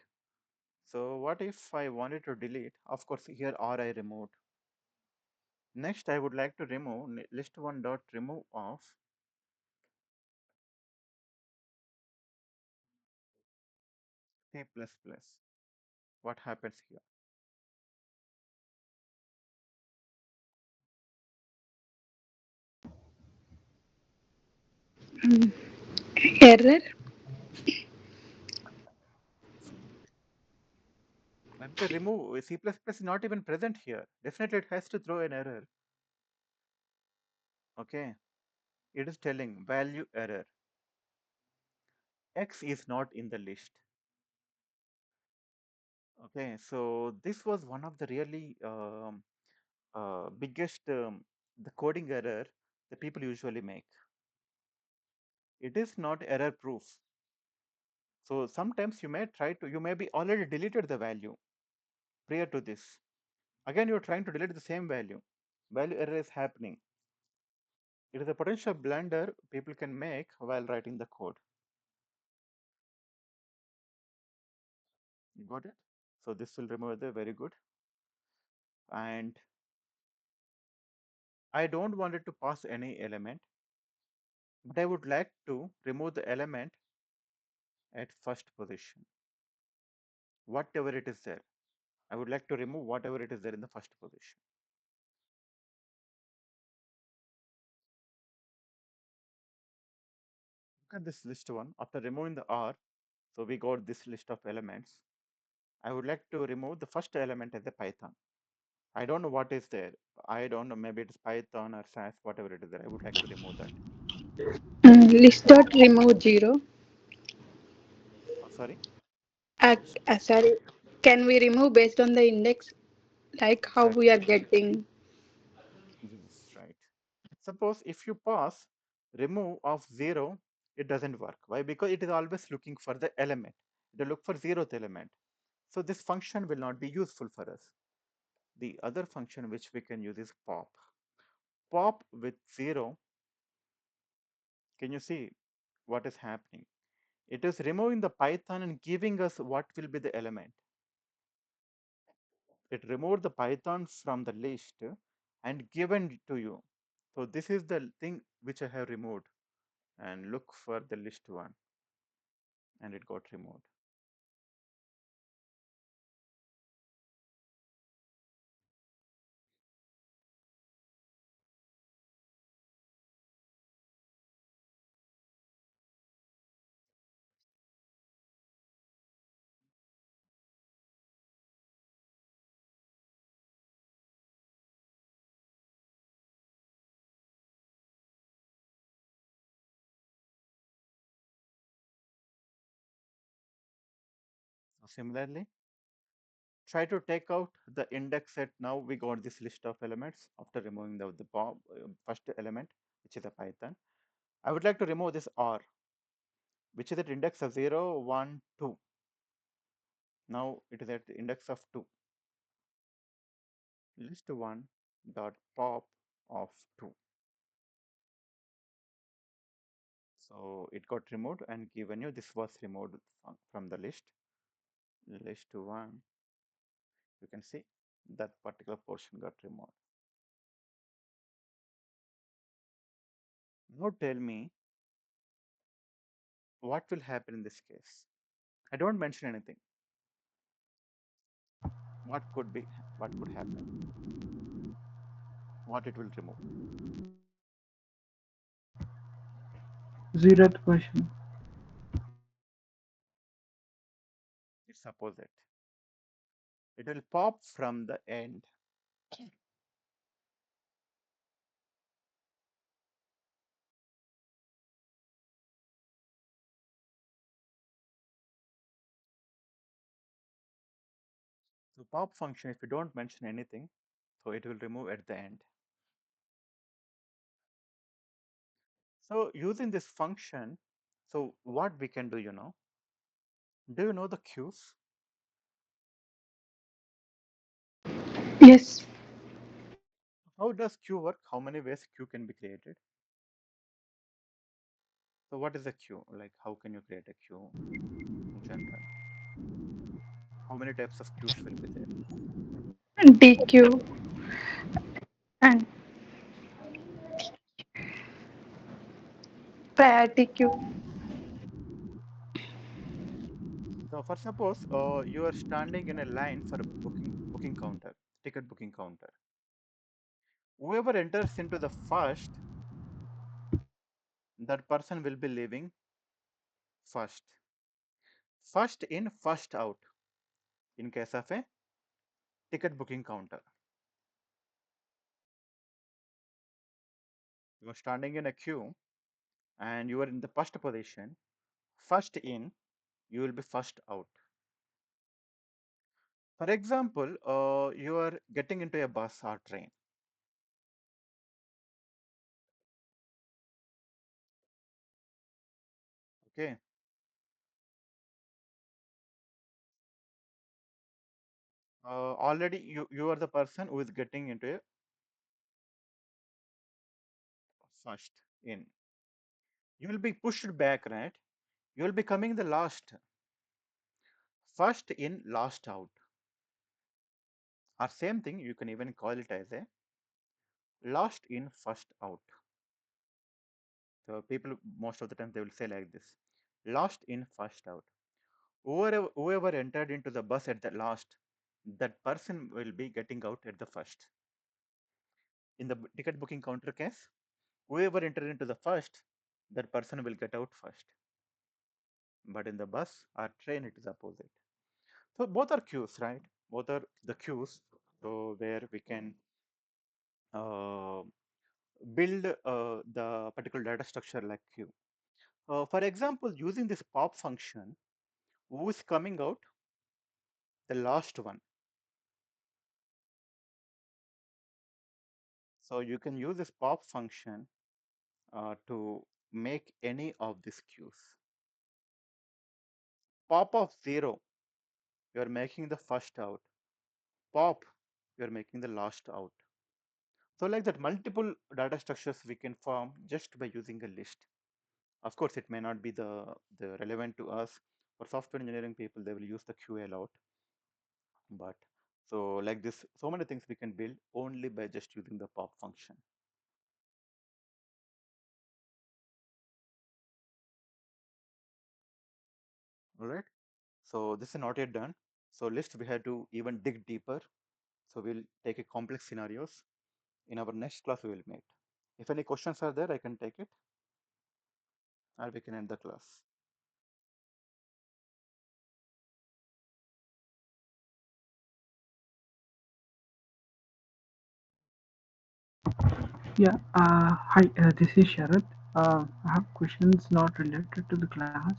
So what if I wanted to delete? Of course, here R I removed. Next, I would like to remove list1 dot remove of C++. What happens here? Error. But the remove C++ is not even present here. Definitely, it has to throw an error. Okay, it is telling value error. X is not in the list. Okay, so this was one of the really biggest the coding error that people usually make. It is not error proof. So sometimes you may be already deleted the value prior to this. Again, you're trying to delete the same value. Value error is happening. It is a potential blunder people can make while writing the code. You got it? So this will remove the very good. And I don't want it to pass any element, but I would like to remove the element at first position. Whatever it is there. I would like to remove whatever it is there in the first position. Look at this list one. After removing the R, so we got this list of elements. I would like to remove the first element as a Python. I don't know what is there. I don't know. Maybe it's Python or SAS, whatever it is there. I would like to remove that. List dot remove 0. Oh, sorry. Sorry. Can we remove based on the index? Like how we Exactly. are getting. Yes, right. Suppose if you pass remove of 0, it doesn't work. Why? Because it is always looking for the element. It will look for 0th element. So this function will not be useful for us. The other function which we can use is pop. Pop with 0. Can you see what is happening? It is removing the Python and giving us what will be the element. It removed the Python from the list and given it to you. So this is the thing which I have removed, and look for the list one, and it got removed. So similarly, try to take out the index set. Now we got this list of elements after removing the first element, which is a Python. I would like to remove this R, which is at index of 0, 1, 2. Now it is at the index of 2. List1 dot pop of 2. So it got removed and given you this was removed from the list 1. You can see that particular portion got removed. Now tell me what will happen in this case. I don't mention anything. What could be, what could happen, what it will remove. Zeroth question. It's opposite. It will pop from the end. So pop function, if you don't mention anything, so it will remove at the end. So using this function, so what we can do, do you know the queues? Yes. How does queue work? How many ways queue can be created? So what is a queue? Like how can you create a queue in general? How many types of queues will be there? DQ and priority queue. So for suppose you are standing in a line for a booking counter, ticket booking counter. Whoever enters into the first, that person will be leaving first. First in, first out in case of a ticket booking counter. You are standing in a queue and you are in the first position. First in, you will be first out. For example, you are getting into a bus or train. Okay. Already you are the person who is getting into a first in. You will be pushed back, right? You will be coming the last. First in, last out. Or same thing, you can even call it as a last in, first out. So people most of the time they will say like this: last in, first out. Whoever entered into the bus at the last, that person will be getting out at the first. In the ticket booking counter case, whoever entered into the first, that person will get out first. But in the bus or train, it is opposite. So both are queues, right? Both are the queues. So where we can uh, build the particular data structure like queue. For example, using this pop function, who is coming out? The last one. So you can use this pop function to make any of these queues. Pop of 0, you are making the first out. Pop, you are making the last out. So like that, multiple data structures we can form just by using a list. Of course, it may not be the relevant to us. For software engineering people, they will use the QA a lot. But so like this, so many things we can build only by just using the pop function. All right. So this is not yet done. So list we have to even dig deeper. So we'll take a complex scenarios. In our next class, we will meet. If any questions are there, I can take it, or we can end the class. Yeah. Hi. This is Sharad. I have questions not related to the class,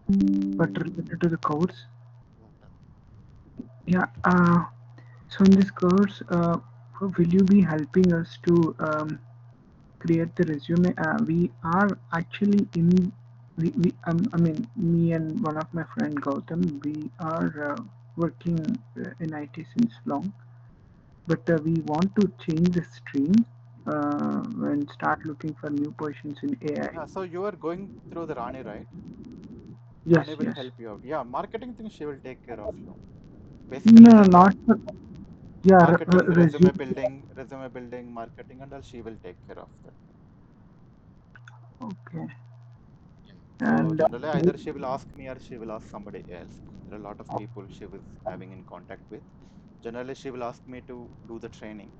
but related to the course. Yeah. So in this course, will you be helping us to create the resume? We are actually in. I mean, me and one of my friend Gautam, we are working in IT since long, but we want to change the stream and start looking for new positions in AI. Yeah. So you are going through the Rani, right? Yes, Rani will yes. help you out. Yeah. Marketing things she will take care of you. Basically, No, like that. not yeah, Marketing, resume. resume building, marketing, and all she will take care of that. Okay. Yeah. So And generally, either she will ask me or she will ask somebody else. There are a lot of people she was having in contact with. Generally, she will ask me to do the training.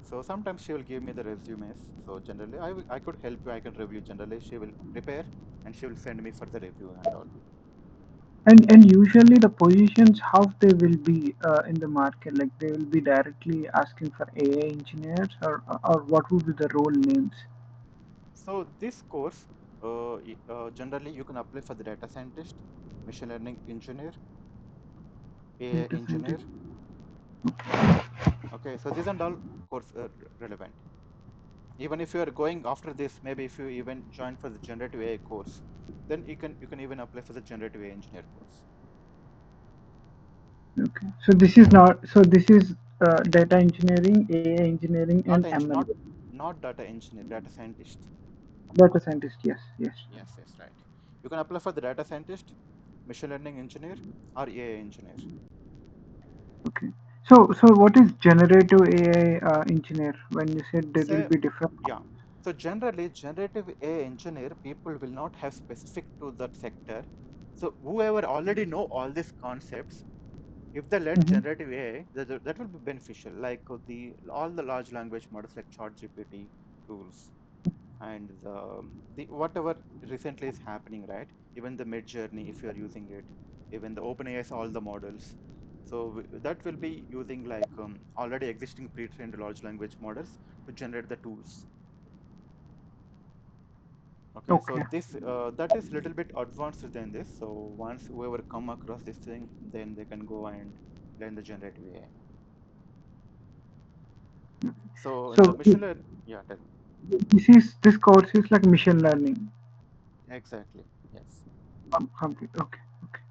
So sometimes she will give me the resumes. So generally, I could help you. I can review. Generally, she will prepare and she will send me for the review and all. and usually the positions how they will be in the market, like they will be directly asking for AI engineers, or what would be the role names? So this course, generally you can apply for the data scientist, machine learning engineer, AI Data engineer. scientist. Okay, so these are all course relevant. Even if you are going after this, maybe if you even join for the generative AI course, then you can even apply for the generative AI engineer course. Okay, so this is not, so this is data engineering, AI engineering, and Not ML. not data engineer, data scientist. Data scientist, yes, yes. Yes, yes, right. You can apply for the data scientist, machine learning engineer, or AI engineer. Okay, so what is generative AI engineer? When you said there will Say, be different. yeah. So generally, generative AI engineer people will not have specific to that sector. So whoever already know all these concepts, if they learn Mhm. generative AI, that will be beneficial. Like the all the large language models like ChatGPT tools and the whatever recently is happening, right? Even the Mid Journey, if you are using it, even the OpenAI, all the models. So that will be using like already existing pre-trained large language models to generate the tools. Okay, so Okay, this that is little bit advanced than this. So once whoever come across this thing, then they can go and learn the generative AI. So in the so machine learn, yeah, tell me. this course is like machine learning. Exactly, yes. Complete. Okay, okay.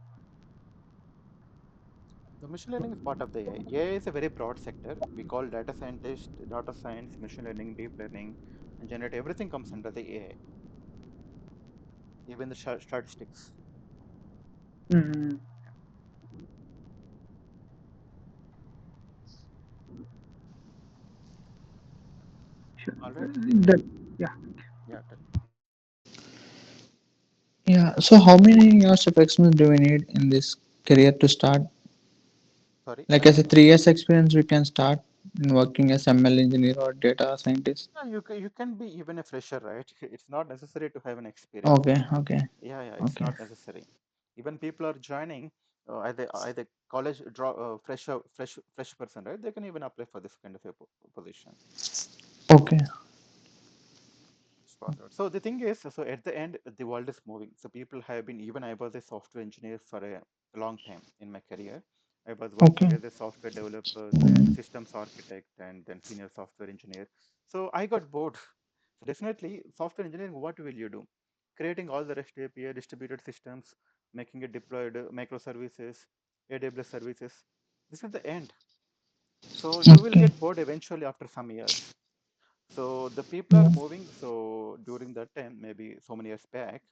The machine learning is part of the AI. AI is a very broad sector. We call data scientist, data science, machine learning, deep learning, and generate everything comes under the AI, even the statistics. Mhm. Yeah. Sure. All right. That, yeah. Yeah. Tell. Yeah. So how many years of experience do we need in this career to start? Sorry. Like as a 3 years experience, we can start in working as ML engineer or data scientist. No, you can be even a fresher, right? It's not necessary to have an experience. Okay. Okay. Yeah, yeah, it's Okay. not necessary. Even people are joining at the college draw fresh person, right? They can even apply for this kind of a position. Okay. It's possible. So the thing is, so at the end, the world is moving. So people have been, even I was a software engineer for a long time in my career. I was working Okay. as a software developer, then systems architect, and then senior software engineer. So I got bored. So definitely, software engineering, what will you do? Creating all the REST API, distributed systems, making it deployed microservices, AWS services. This is the end. So you will Okay. get bored eventually after some years. So the people are moving. So during that time, maybe so many years back,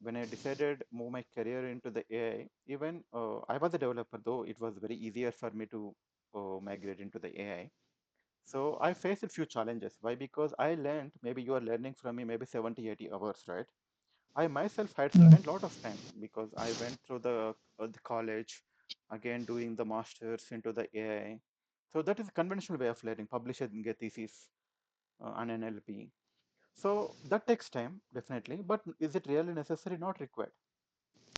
when I decided move my career into the AI, even I was a developer, though it was very easier for me to migrate into the AI. So I faced a few challenges. Why? Because I learned, maybe you are learning from me, maybe 70, 80 hours, right? I myself had spent a lot of time because I went through the college, again doing the masters into the AI. So that is a conventional way of learning, publishing a thesis on NLP. So that takes time, definitely. But is it really necessary? Not required.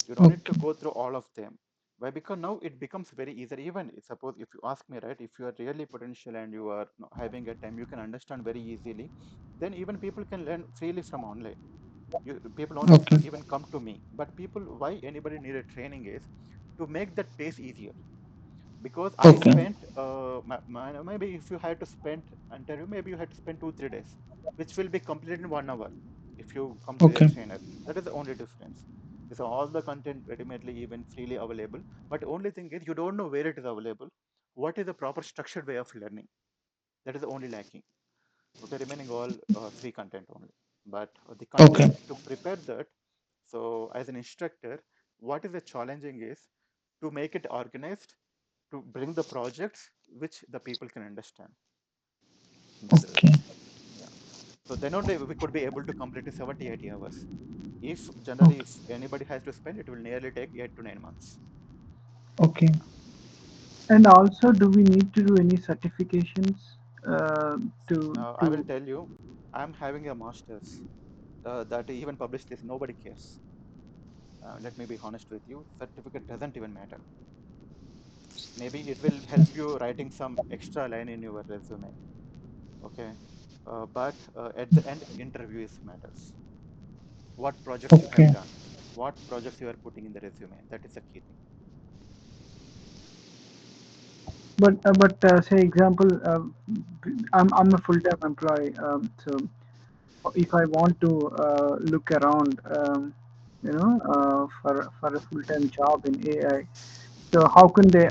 You don't need to Okay. go through all of them. Why? Because now it becomes very easy. Even suppose if you ask me, right, if you are really potential and you are having a time, you can understand very easily. Then even people can learn freely from online. People don't need to Okay. even come to me. But people, why anybody need a training is to make that pace easier, because I Okay. spent maybe if you had to spend interview, maybe you had to spend 2 3 days, which will be completed in 1 hour if you come to a Okay. trainer. That is the only difference. So all the content readily even freely available, but only thing is you don't know where it is available. What is the proper structured way of learning? That is the only lacking. Okay, remaining all free content only. But the Okay. content to prepare that. So as an instructor, what is the challenging is to make it organized, to bring the projects which the people can understand better. Okay. Yeah. So then only we could be able to complete 70, 80 hours. If generally, Okay. if anybody has to spend, it will nearly take 8 to 9 months. Okay. And also, do we need to do any certifications uh, to I will to? tell you, I'm having a master's that even published this, nobody cares. Let me be honest with you, certificate doesn't even matter. Maybe it will help you writing some extra line in your resume, okay? But at the end, interview is matters. What projects you have Okay. done, what projects you are putting in the resume, that is a key thing. But say example, I'm a full-time employee. So if I want to look around, for a full-time job in AI, so how can they